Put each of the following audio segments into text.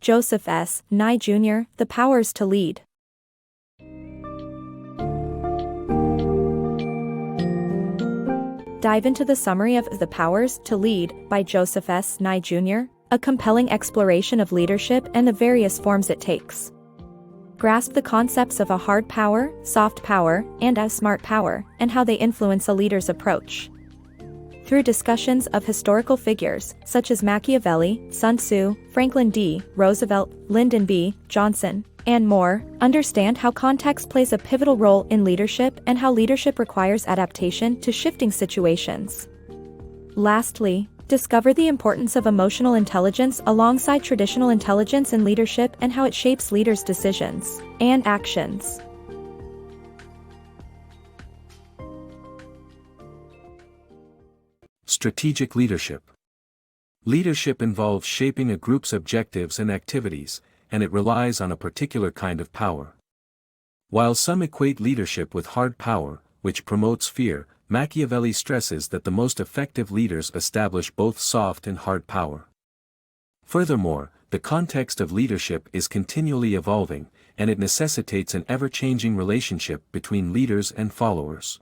Nye Jr., The Powers to Lead. Dive into the summary of The Powers to Lead by Nye Jr., a compelling exploration of leadership and the various forms it takes. Grasp the concepts of a hard power, soft power, and a smart power, and how they influence a leader's approach. Through discussions of historical figures, such as Machiavelli, Sun Tzu, Franklin D. Roosevelt, Lyndon B. Johnson, and more, understand how context plays a pivotal role in leadership and how leadership requires adaptation to shifting situations. Lastly, discover the importance of emotional intelligence alongside traditional intelligence in leadership and how it shapes leaders' decisions and actions. Strategic leadership. Leadership involves shaping a group's objectives and activities, and it relies on a particular kind of power. While some equate leadership with hard power, which promotes fear, Machiavelli stresses that the most effective leaders establish both soft and hard power. Furthermore, the context of leadership is continually evolving, and it necessitates an ever-changing relationship between leaders and followers.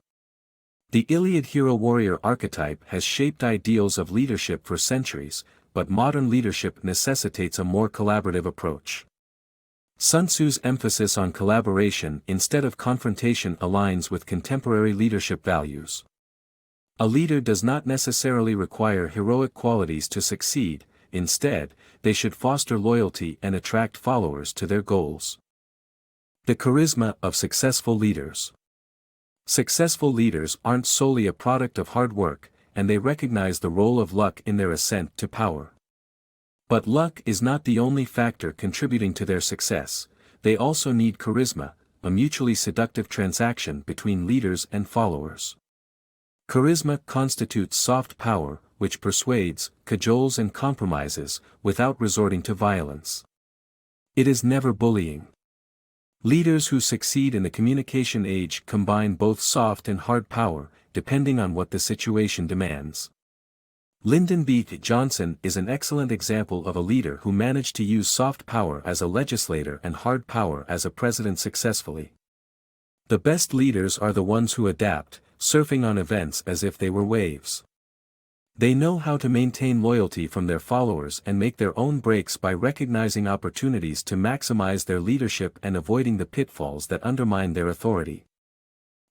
The Iliad hero-warrior archetype has shaped ideals of leadership for centuries, but modern leadership necessitates a more collaborative approach. Sun Tzu's emphasis on collaboration instead of confrontation aligns with contemporary leadership values. A leader does not necessarily require heroic qualities to succeed, instead, they should foster loyalty and attract followers to their goals. The charisma of successful leaders. Successful leaders aren't solely a product of hard work, and they recognize the role of luck in their ascent to power. But luck is not the only factor contributing to their success. They also need charisma, a mutually seductive transaction between leaders and followers. Charisma constitutes soft power, which persuades, cajoles and compromises, without resorting to violence. It is never bullying. Leaders who succeed in the communication age combine both soft and hard power, depending on what the situation demands. Lyndon B. Johnson is an excellent example of a leader who managed to use soft power as a legislator and hard power as a president successfully. The best leaders are the ones who adapt, surfing on events as if they were waves. They know how to maintain loyalty from their followers and make their own breaks by recognizing opportunities to maximize their leadership and avoiding the pitfalls that undermine their authority.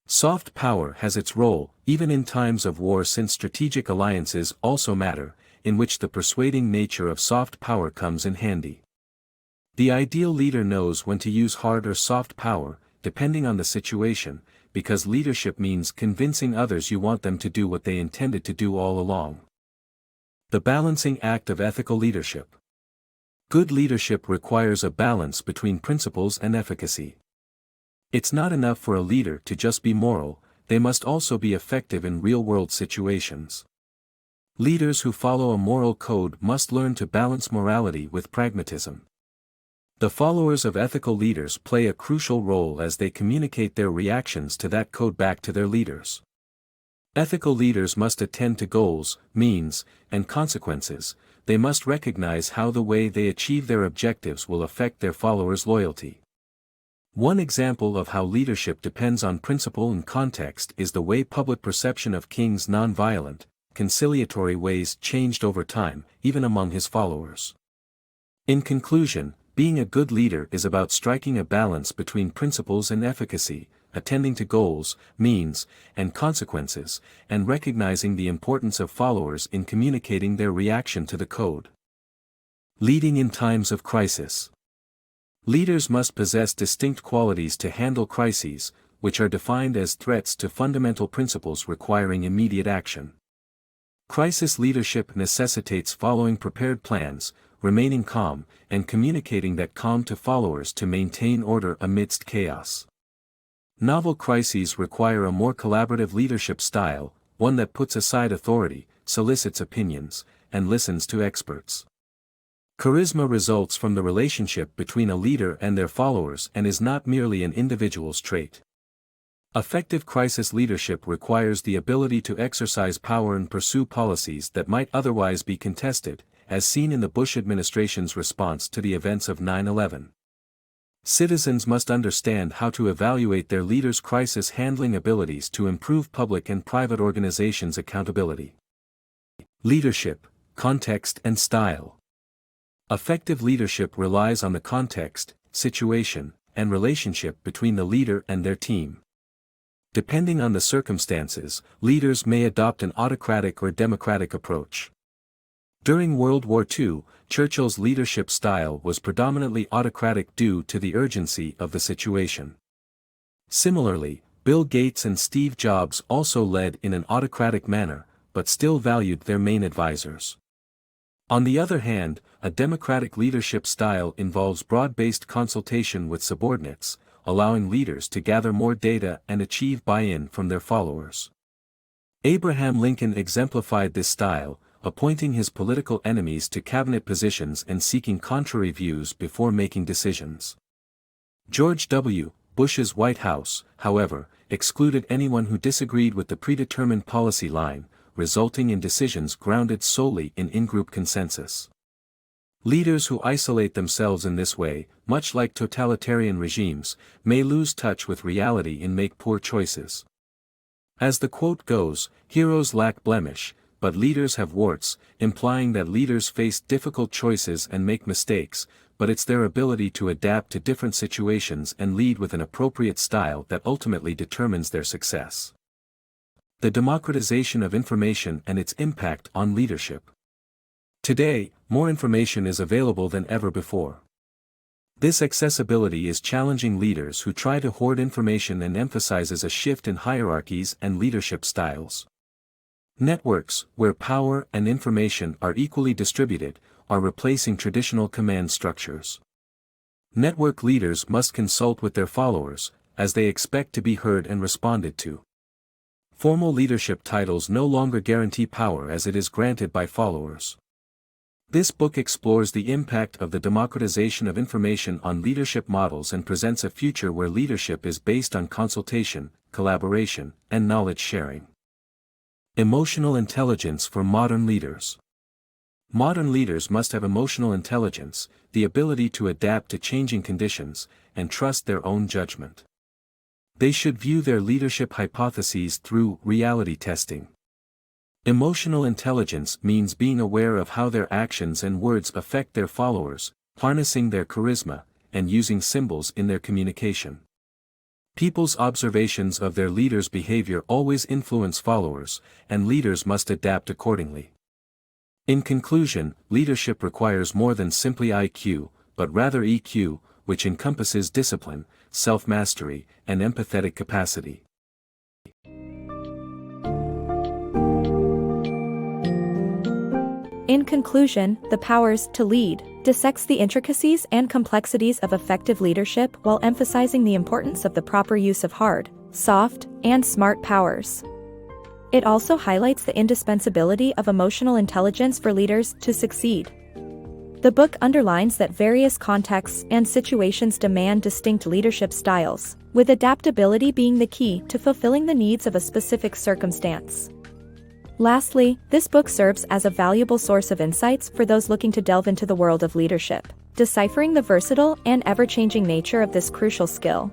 Soft power has its role, even in times of war, since strategic alliances also matter, in which the persuading nature of soft power comes in handy. The ideal leader knows when to use hard or soft power, depending on the situation, because leadership means convincing others you want them to do what they intended to do all along. The balancing act of ethical leadership. Good leadership requires a balance between principles and efficacy. It's not enough for a leader to just be moral, they must also be effective in real-world situations. Leaders who follow a moral code must learn to balance morality with pragmatism. The followers of ethical leaders play a crucial role as they communicate their reactions to that code back to their leaders. Ethical leaders must attend to goals, means, and consequences. They must recognize how the way they achieve their objectives will affect their followers' loyalty. One example of how leadership depends on principle and context is the way public perception of King's non-violent, conciliatory ways changed over time, even among his followers. In conclusion, being a good leader is about striking a balance between principles and efficacy, attending to goals, means, and consequences, and recognizing the importance of followers in communicating their reaction to the code. Leading in times of crisis. Leaders must possess distinct qualities to handle crises, which are defined as threats to fundamental principles requiring immediate action. Crisis leadership necessitates following prepared plans, remaining calm, and communicating that calm to followers to maintain order amidst chaos. Novel crises require a more collaborative leadership style, one that puts aside authority, solicits opinions, and listens to experts. Charisma results from the relationship between a leader and their followers and is not merely an individual's trait. Effective crisis leadership requires the ability to exercise power and pursue policies that might otherwise be contested, as seen in the Bush administration's response to the events of 9/11. Citizens must understand how to evaluate their leaders' crisis handling abilities to improve public and private organizations' accountability. Leadership, context and style. Effective leadership relies on the context, situation, and relationship between the leader and their team. Depending on the circumstances, leaders may adopt an autocratic or democratic approach. During World War II, Churchill's leadership style was predominantly autocratic due to the urgency of the situation. Similarly, Bill Gates and Steve Jobs also led in an autocratic manner, but still valued their main advisors. On the other hand, a democratic leadership style involves broad-based consultation with subordinates, allowing leaders to gather more data and achieve buy-in from their followers. Abraham Lincoln exemplified this style, appointing his political enemies to cabinet positions and seeking contrary views before making decisions. George W. Bush's White House, however, excluded anyone who disagreed with the predetermined policy line, resulting in decisions grounded solely in in-group consensus. Leaders who isolate themselves in this way, much like totalitarian regimes, may lose touch with reality and make poor choices. As the quote goes, "Heroes lack blemish, but leaders have warts," implying that leaders face difficult choices and make mistakes, but it's their ability to adapt to different situations and lead with an appropriate style that ultimately determines their success. The democratization of information and its impact on leadership. Today, more information is available than ever before. This accessibility is challenging leaders who try to hoard information and emphasizes a shift in hierarchies and leadership styles. Networks, where power and information are equally distributed, are replacing traditional command structures. Network leaders must consult with their followers, as they expect to be heard and responded to. Formal leadership titles no longer guarantee power as it is granted by followers. This book explores the impact of the democratization of information on leadership models and presents a future where leadership is based on consultation, collaboration, and knowledge sharing. Emotional intelligence for modern leaders. Modern leaders must have emotional intelligence, the ability to adapt to changing conditions, and trust their own judgment. They should view their leadership hypotheses through reality testing. Emotional intelligence means being aware of how their actions and words affect their followers, harnessing their charisma, and using symbols in their communication. People's observations of their leaders' behavior always influence followers, and leaders must adapt accordingly. In conclusion, leadership requires more than simply IQ, but rather EQ, which encompasses discipline, self-mastery, and empathetic capacity. In conclusion, The Powers to Lead dissects the intricacies and complexities of effective leadership while emphasizing the importance of the proper use of hard, soft, and smart powers. It also highlights the indispensability of emotional intelligence for leaders to succeed. The book underlines that various contexts and situations demand distinct leadership styles, with adaptability being the key to fulfilling the needs of a specific circumstance. Lastly, this book serves as a valuable source of insights for those looking to delve into the world of leadership, deciphering the versatile and ever-changing nature of this crucial skill.